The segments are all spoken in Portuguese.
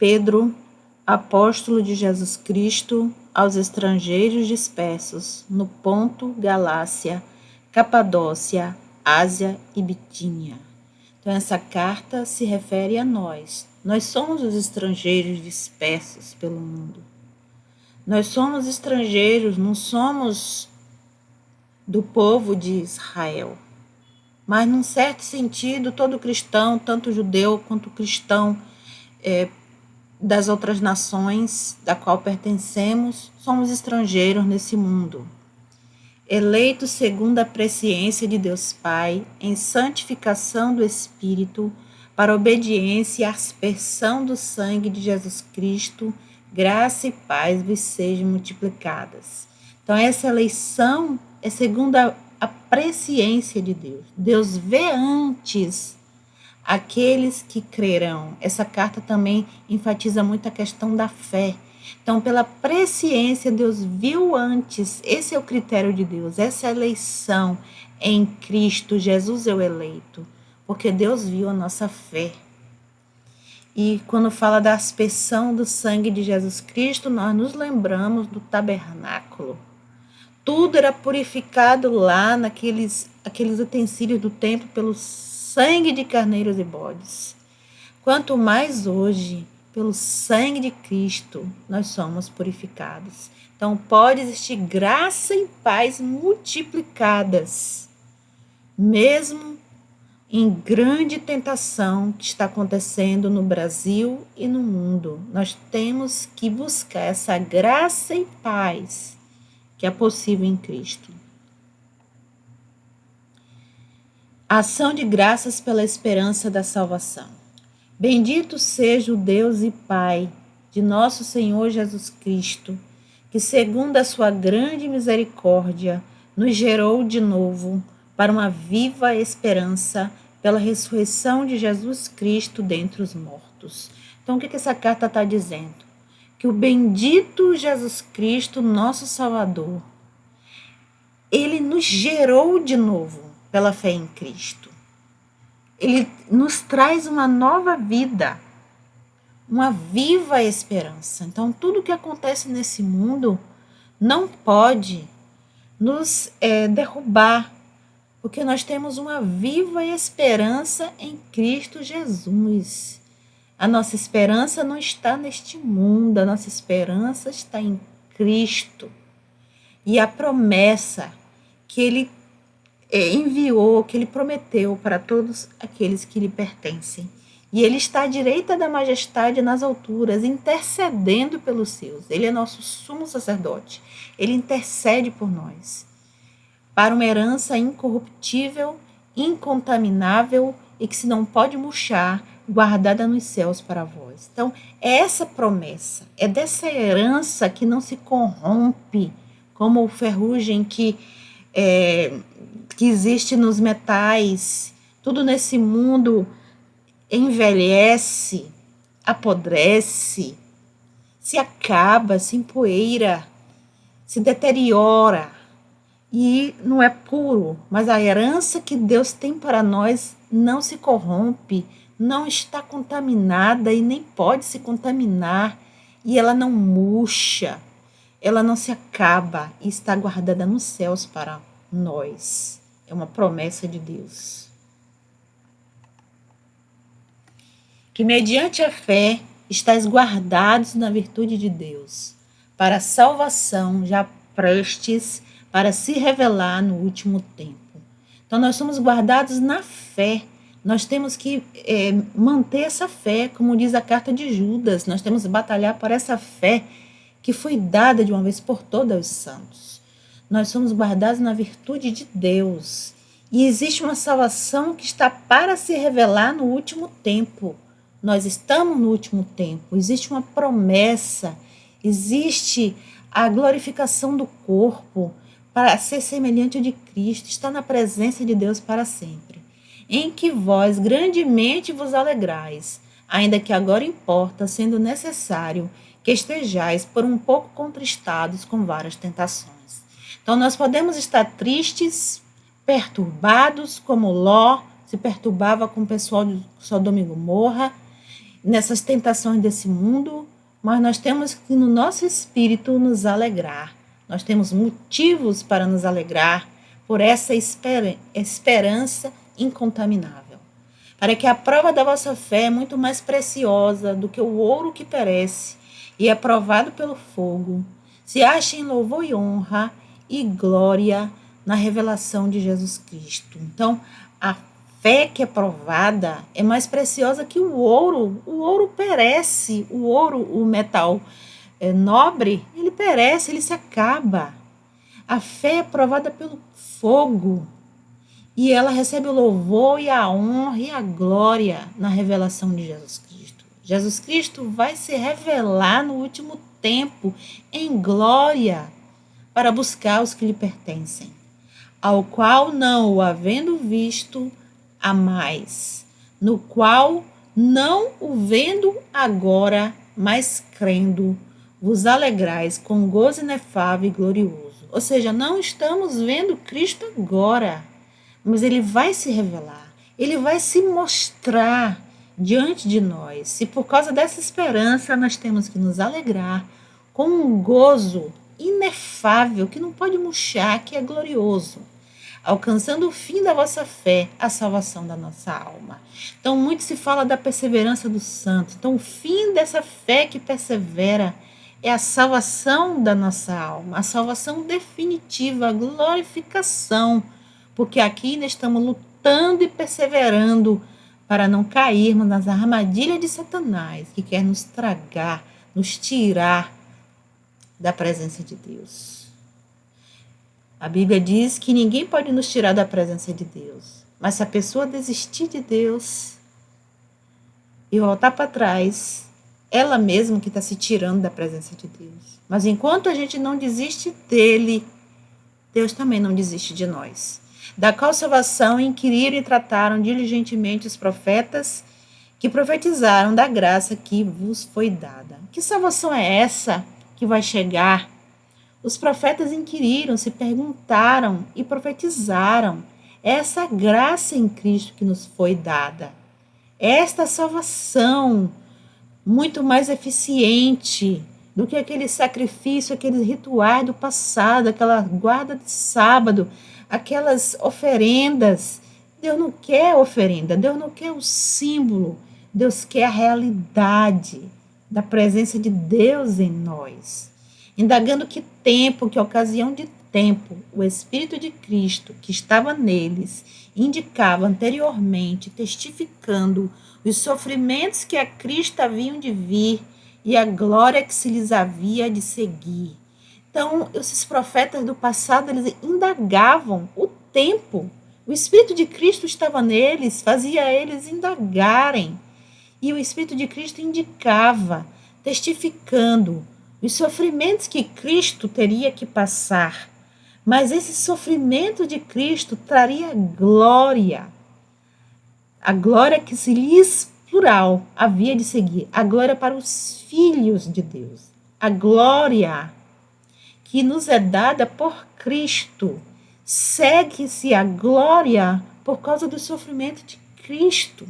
Pedro, apóstolo de Jesus Cristo, aos estrangeiros dispersos no Ponto, Galácia, Capadócia, Ásia e Bitínia. Então, essa carta se refere a nós. Nós somos os estrangeiros dispersos pelo mundo. Nós somos estrangeiros, não somos do povo de Israel. Mas, num certo sentido, todo cristão, tanto judeu quanto cristão das outras nações da qual pertencemos, somos estrangeiros nesse mundo. Eleitos segundo a presciência de Deus Pai, em santificação do Espírito, para obediência e aspersão do sangue de Jesus Cristo, graça e paz vos sejam multiplicadas. Então, essa eleição é segundo a presciência de Deus. Deus vê antes aqueles que crerão. Essa carta também enfatiza muito a questão da fé. Então, pela presciência, Deus viu antes, esse é o critério de Deus, essa eleição em Cristo, Jesus é o eleito, porque Deus viu a nossa fé. E quando fala da aspersão do sangue de Jesus Cristo, nós nos lembramos do tabernáculo. Tudo era purificado lá naqueles utensílios do templo pelo sangue de carneiros e bodes. Quanto mais hoje, pelo sangue de Cristo, nós somos purificados. Então, pode existir graça e paz multiplicadas, mesmo em grande tentação que está acontecendo no Brasil e no mundo. Nós temos que buscar essa graça e paz que é possível em Cristo. Ação de graças pela esperança da salvação. Bendito seja o Deus e Pai de nosso Senhor Jesus Cristo, que segundo a sua grande misericórdia nos gerou de novo para uma viva esperança pela ressurreição de Jesus Cristo dentre os mortos. Então, o que essa carta está dizendo? Que o bendito Jesus Cristo, nosso Salvador, ele nos gerou de novo pela fé em Cristo. Ele nos traz uma nova vida, uma viva esperança. Então, tudo que acontece nesse mundo não pode nos derrubar, porque nós temos uma viva esperança em Cristo Jesus. A nossa esperança não está neste mundo, a nossa esperança está em Cristo. E a promessa que Ele enviou, que Ele prometeu para todos aqueles que lhe pertencem. E Ele está à direita da majestade nas alturas, intercedendo pelos seus. Ele é nosso sumo sacerdote. Ele intercede por nós, para uma herança incorruptível, incontaminável e que se não pode murchar, guardada nos céus para vós. Então, é essa promessa, é dessa herança que não se corrompe, como o ferrugem que existe nos metais. Tudo nesse mundo envelhece, apodrece, se acaba, se empoeira, se deteriora e não é puro. Mas a herança que Deus tem para nós não se corrompe, não está contaminada e nem pode se contaminar, e ela não murcha, ela não se acaba e está guardada nos céus para nós. É uma promessa de Deus. Que mediante a fé estáis guardados na virtude de Deus, para a salvação já prestes para se revelar no último tempo. Então, nós somos guardados na fé. Nós temos que manter essa fé, como diz a carta de Judas. Nós temos que batalhar por essa fé que foi dada de uma vez por todas aos santos. Nós somos guardados na virtude de Deus. E existe uma salvação que está para se revelar no último tempo. Nós estamos no último tempo. Existe uma promessa, existe a glorificação do corpo para ser semelhante ao de Cristo, está na presença de Deus para sempre. Em que vós grandemente vos alegrais, ainda que agora importa, sendo necessário, que estejais por um pouco contristados com várias tentações. Então, nós podemos estar tristes, perturbados, como Ló se perturbava com o pessoal de Sodoma e Gomorra, nessas tentações desse mundo, mas nós temos que no nosso espírito nos alegrar. Nós temos motivos para nos alegrar por essa esperança incontaminável. Para que a prova da vossa fé é muito mais preciosa do que o ouro que perece e é provado pelo fogo, se ache em louvor e honra e glória na revelação de Jesus Cristo. Então, a fé que é provada é mais preciosa que o ouro. O ouro perece, o ouro, o metal nobre, ele perece, ele se acaba. A fé é provada pelo fogo e ela recebe o louvor e a honra e a glória na revelação de Jesus Cristo. Jesus Cristo vai se revelar no último tempo em glória para buscar os que lhe pertencem, ao qual não o havendo visto, a mais, no qual não o vendo agora, mas crendo, vos alegrais com gozo inefável e glorioso. Ou seja, não estamos vendo Cristo agora, mas ele vai se revelar, ele vai se mostrar diante de nós. E por causa dessa esperança, nós temos que nos alegrar com um gozo inefável, que não pode murchar, que é glorioso, alcançando o fim da vossa fé, a salvação da nossa alma. Então, muito se fala da perseverança dos santos. Então, o fim dessa fé que persevera é a salvação da nossa alma, a salvação definitiva, a glorificação, porque aqui nós estamos lutando e perseverando para não cairmos nas armadilhas de Satanás, que quer nos tragar, nos tirar da presença de Deus. A Bíblia diz que ninguém pode nos tirar da presença de Deus, mas se a pessoa desistir de Deus e voltar para trás, ela mesma que está se tirando da presença de Deus. Mas enquanto a gente não desiste dele, Deus também não desiste de nós. Da qual salvação inquiriram e trataram diligentemente os profetas que profetizaram da graça que vos foi dada. Que salvação é essa que vai chegar? Os profetas inquiriram, se perguntaram e profetizaram. Essa graça em Cristo que nos foi dada. Esta salvação muito mais eficiente do que aquele sacrifício, aqueles rituais do passado, aquela guarda de sábado, aquelas oferendas. Deus não quer oferenda, Deus não quer o símbolo, Deus quer a realidade da presença de Deus em nós. Indagando que tempo, que ocasião de tempo, o Espírito de Cristo que estava neles indicava anteriormente, testificando os sofrimentos que a Cristo haviam de vir e a glória que se lhes havia de seguir. Então, esses profetas do passado, eles indagavam o tempo. O Espírito de Cristo estava neles, fazia eles indagarem. E o Espírito de Cristo indicava, testificando os sofrimentos que Cristo teria que passar. Mas esse sofrimento de Cristo traria glória. A glória que se lhes plural havia de seguir. A glória para os filhos de Deus. A glória que nos é dada por Cristo. Segue-se a glória por causa do sofrimento de Cristo.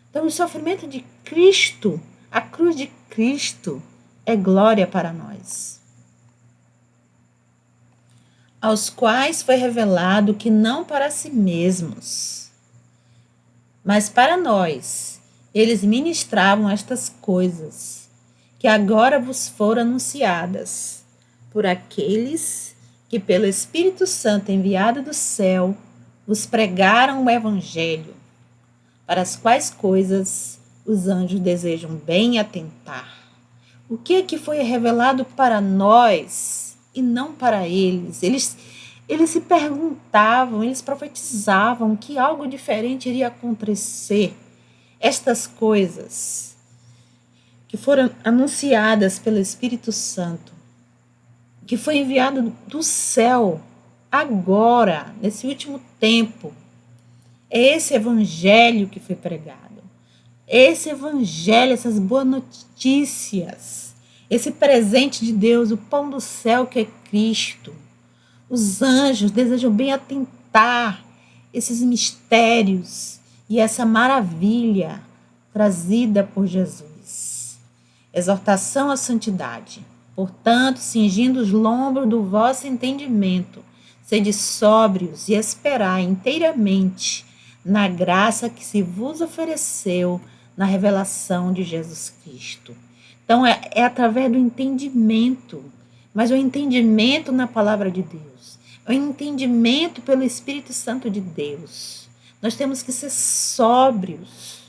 Então, o sofrimento de Cristo, a cruz de Cristo, é glória para nós. Aos quais foi revelado que não para si mesmos, mas para nós, eles ministravam estas coisas, que agora vos foram anunciadas, por aqueles que pelo Espírito Santo enviado do céu, vos pregaram o Evangelho, para as quais coisas os anjos desejam bem atentar. O que é que foi revelado para nós e não para eles? Eles se perguntavam, eles profetizavam que algo diferente iria acontecer. Estas coisas que foram anunciadas pelo Espírito Santo, que foi enviado do céu agora, nesse último tempo, é esse evangelho que foi pregado. Esse evangelho, essas boas notícias, esse presente de Deus, o pão do céu que é Cristo. Os anjos desejam bem atentar esses mistérios e essa maravilha trazida por Jesus. Exortação à santidade. Portanto, cingindo os lombos do vosso entendimento, sede sóbrios e esperai inteiramente na graça que se vos ofereceu na revelação de Jesus Cristo. Então, é através do entendimento, mas o entendimento na palavra de Deus, o entendimento pelo Espírito Santo de Deus. Nós temos que ser sóbrios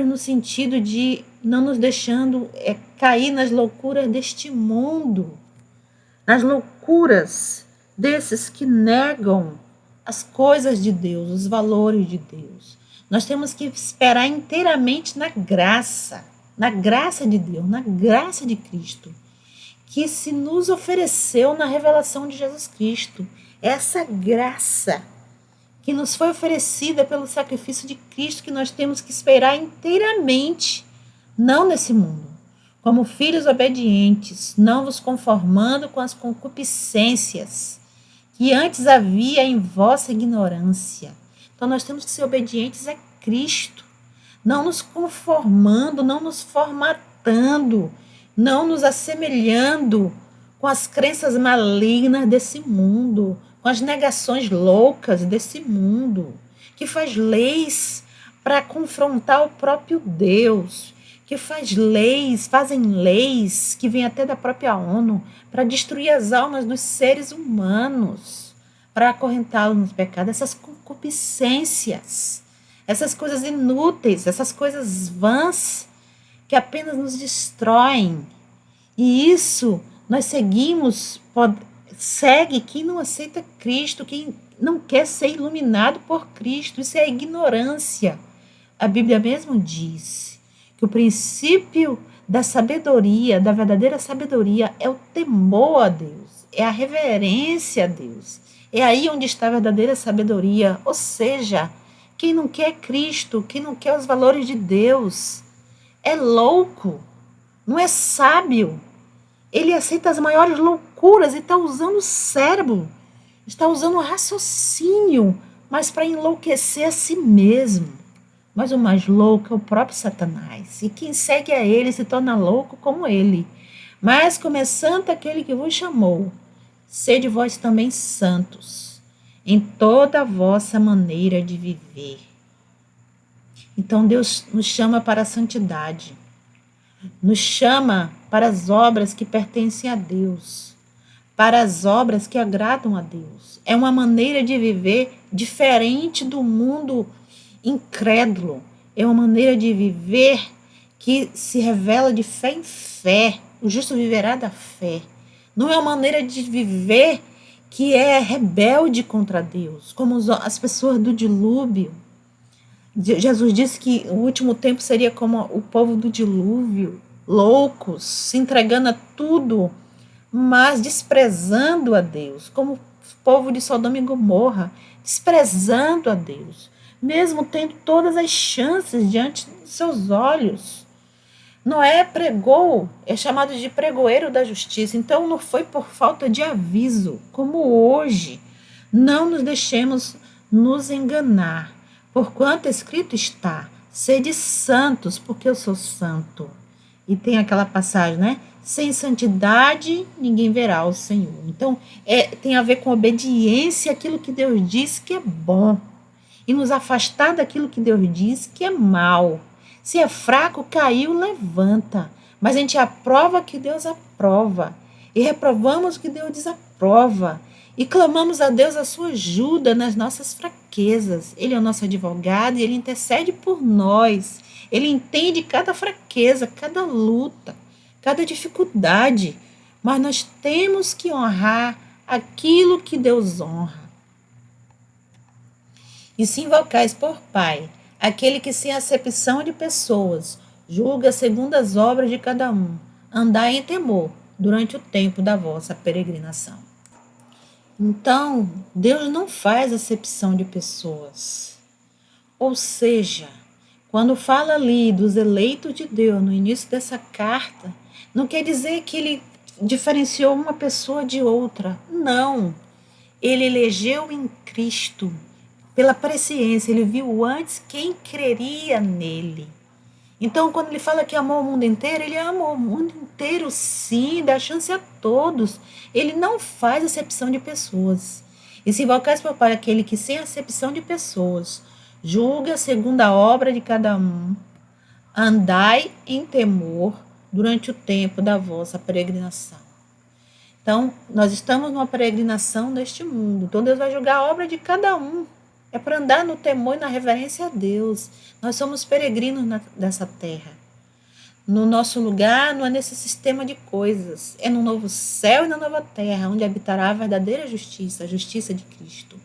no sentido de não nos deixando cair nas loucuras deste mundo, nas loucuras desses que negam as coisas de Deus, os valores de Deus. Nós temos que esperar inteiramente na graça de Deus, na graça de Cristo, que se nos ofereceu na revelação de Jesus Cristo. Essa graça que nos foi oferecida pelo sacrifício de Cristo, que nós temos que esperar inteiramente, não nesse mundo. Como filhos obedientes, não vos conformando com as concupiscências que antes havia em vossa ignorância. Então nós temos que ser obedientes a Cristo, não nos conformando, não nos formatando, não nos assemelhando com as crenças malignas desse mundo, com as negações loucas desse mundo, que faz leis para confrontar o próprio Deus, que fazem leis que vêm até da própria ONU para destruir as almas dos seres humanos, para acorrentá-los nos pecados, essas concupiscências, essas coisas inúteis, essas coisas vãs que apenas nos destroem. E isso nós segue quem não aceita Cristo, quem não quer ser iluminado por Cristo. Isso é ignorância. A Bíblia mesmo diz que o princípio da sabedoria, da verdadeira sabedoria, é o temor a Deus, é a reverência a Deus. É aí onde está a verdadeira sabedoria. Ou seja, quem não quer Cristo, quem não quer os valores de Deus, é louco, não é sábio. Ele aceita as maiores loucuras e está usando o cérebro, está usando o raciocínio, mas para enlouquecer a si mesmo. Mas o mais louco é o próprio Satanás, e quem segue a ele se torna louco como ele. Mas como é santo aquele que vos chamou, sede vós também santos, em toda a vossa maneira de viver. Então Deus nos chama para a santidade, nos chama para as obras que pertencem a Deus, para as obras que agradam a Deus. É uma maneira de viver diferente do mundo incrédulo. É uma maneira de viver que se revela de fé em fé. O justo viverá da fé. Não é uma maneira de viver que é rebelde contra Deus, como as pessoas do dilúvio. Jesus disse que o último tempo seria como o povo do dilúvio, loucos, se entregando a tudo, mas desprezando a Deus, como o povo de Sodoma e Gomorra, desprezando a Deus, mesmo tendo todas as chances diante de seus olhos. Noé pregou, é chamado de pregoeiro da justiça, então não foi por falta de aviso, como hoje. Não nos deixemos nos enganar, porquanto escrito está, sede santos, porque eu sou santo. E tem aquela passagem, né? Sem santidade, ninguém verá o Senhor. Então, tem a ver com obediência àquilo que Deus diz que é bom. E nos afastar daquilo que Deus diz que é mal. Se é fraco, caiu, levanta. Mas a gente aprova o que Deus aprova. E reprovamos o que Deus desaprova. E clamamos a Deus a sua ajuda nas nossas fraquezas. Ele é o nosso advogado e ele intercede por nós. Ele entende cada fraqueza, cada luta, cada dificuldade. Mas nós temos que honrar aquilo que Deus honra. E se invocais por Pai, aquele que sem acepção de pessoas julga segundo as obras de cada um, andai em temor durante o tempo da vossa peregrinação. Então, Deus não faz acepção de pessoas. Ou seja, quando fala ali dos eleitos de Deus no início dessa carta, não quer dizer que ele diferenciou uma pessoa de outra. Não. Ele elegeu em Cristo pela presciência. Ele viu antes quem creria nele. Então, quando ele fala que amou o mundo inteiro, ele ama o mundo inteiro, sim, dá chance a todos. Ele não faz acepção de pessoas. E se invocais para o Pai aquele que, sem acepção de pessoas, julga segundo a obra de cada um, andai em temor durante o tempo da vossa peregrinação. Então, nós estamos numa peregrinação neste mundo. Então, Deus vai julgar a obra de cada um. É para andar no temor e na reverência a Deus. Nós somos peregrinos dessa terra. No nosso lugar não é nesse sistema de coisas. É no novo céu e na nova terra, onde habitará a verdadeira justiça, a justiça de Cristo.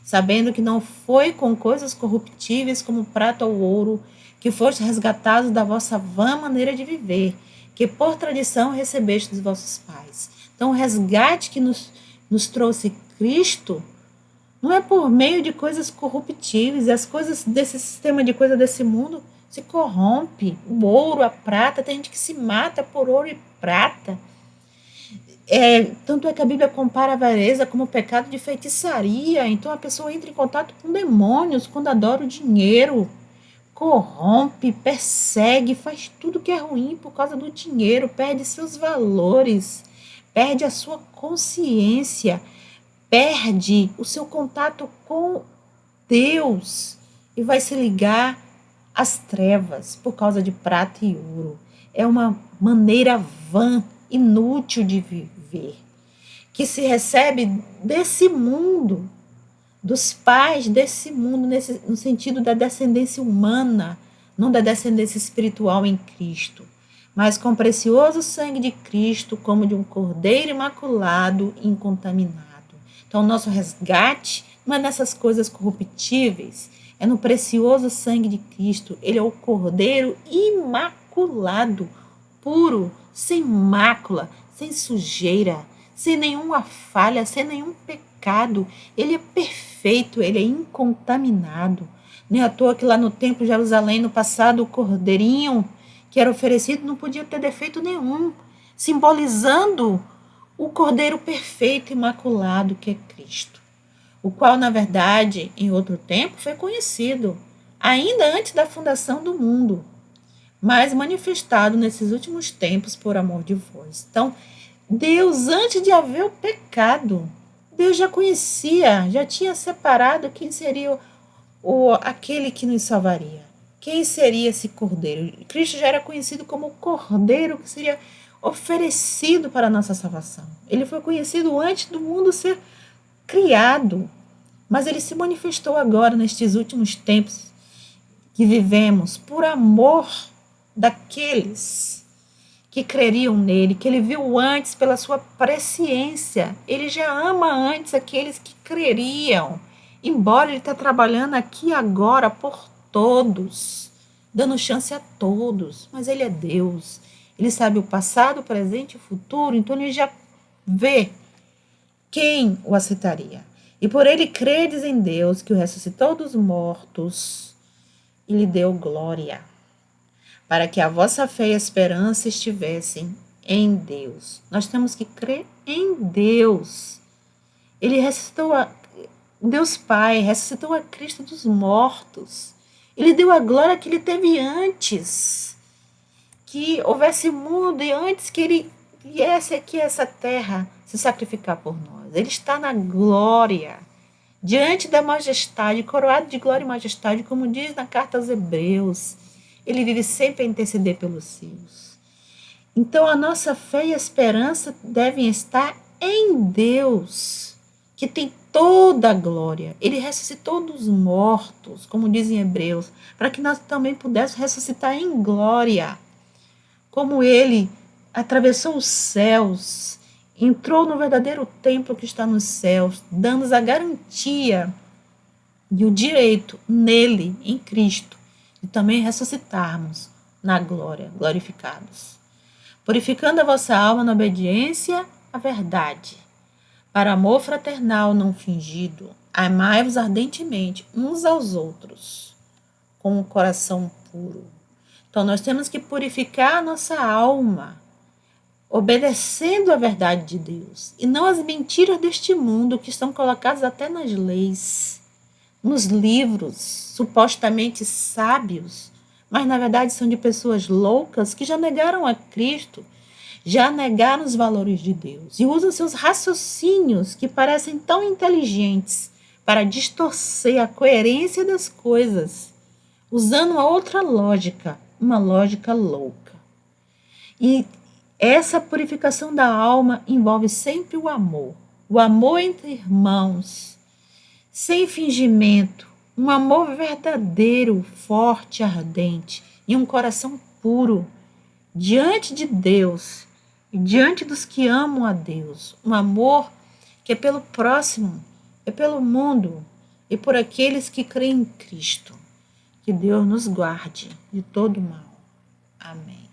Sabendo que não foi com coisas corruptíveis como prata ou ouro que foste resgatados da vossa vã maneira de viver, que por tradição recebeste dos vossos pais. Então, o resgate que nos trouxe Cristo não é por meio de coisas corruptíveis. As coisas desse sistema de coisa desse mundo se corrompe. O ouro, a prata, tem gente que se mata por ouro e prata. Tanto é que a Bíblia compara a avareza como o pecado de feitiçaria. Então a pessoa entra em contato com demônios quando adora o dinheiro. Corrompe, persegue, faz tudo que é ruim por causa do dinheiro, perde seus valores, perde a sua consciência, perde o seu contato com Deus e vai se ligar às trevas por causa de prata e ouro. É uma maneira vã, inútil de viver, que se recebe desse mundo, dos pais desse mundo, no sentido da descendência humana, não da descendência espiritual em Cristo, mas com o precioso sangue de Cristo, como de um cordeiro imaculado e incontaminado. Então, o nosso resgate não é nessas coisas corruptíveis, é no precioso sangue de Cristo. Ele é o cordeiro imaculado, puro, sem mácula, sem sujeira, sem nenhuma falha, sem nenhum pecado. Ele é perfeito, ele é incontaminado. Nem à toa que lá no templo de Jerusalém, no passado, o cordeirinho que era oferecido não podia ter defeito nenhum, simbolizando o cordeiro perfeito, imaculado, que é Cristo, o qual, na verdade, em outro tempo, foi conhecido, ainda antes da fundação do mundo, mas manifestado nesses últimos tempos por amor de vós. Então, Deus, antes de haver o pecado, Deus já conhecia, já tinha separado quem seria aquele que nos salvaria. Quem seria esse cordeiro? Cristo já era conhecido como o cordeiro que seria oferecido para a nossa salvação. Ele foi conhecido antes do mundo ser criado, mas ele se manifestou agora, nestes últimos tempos que vivemos, por amor daqueles que creriam nele, que ele viu antes pela sua presciência. Ele já ama antes aqueles que creriam, embora ele está trabalhando aqui agora por todos, dando chance a todos, mas ele é Deus. Ele sabe o passado, o presente e o futuro, então ele já vê quem o aceitaria. E por ele credes em Deus, que o ressuscitou dos mortos e lhe deu glória, para que a vossa fé e esperança estivessem em Deus. Nós temos que crer em Deus. Ele ressuscitou Deus Pai, ressuscitou a Cristo dos mortos. Ele deu a glória que ele teve antes que houvesse mundo e antes que ele viesse aqui a essa terra se sacrificar por nós. Ele está na glória, diante da majestade, coroado de glória e majestade, como diz na carta aos Hebreus. Ele vive sempre a interceder pelos seus. Então, a nossa fé e a esperança devem estar em Deus, que tem toda a glória. Ele ressuscitou dos mortos, como diz em Hebreus, para que nós também pudéssemos ressuscitar em glória. Como ele atravessou os céus, entrou no verdadeiro templo que está nos céus, dando-nos a garantia e o direito nele, em Cristo, de também ressuscitarmos na glória, glorificados. Purificando a vossa alma na obediência à verdade, para amor fraternal não fingido, amai-vos ardentemente uns aos outros, com um coração puro. Então, nós temos que purificar a nossa alma, obedecendo a verdade de Deus, e não as mentiras deste mundo que estão colocadas até nas leis, nos livros supostamente sábios, mas na verdade são de pessoas loucas que já negaram a Cristo, já negaram os valores de Deus e usam seus raciocínios que parecem tão inteligentes para distorcer a coerência das coisas, usando uma outra lógica, uma lógica louca. E essa purificação da alma envolve sempre o amor entre irmãos, sem fingimento, um amor verdadeiro, forte, ardente e um coração puro diante de Deus e diante dos que amam a Deus. Um amor que é pelo próximo, é pelo mundo e por aqueles que creem em Cristo. Que Deus nos guarde de todo mal. Amém.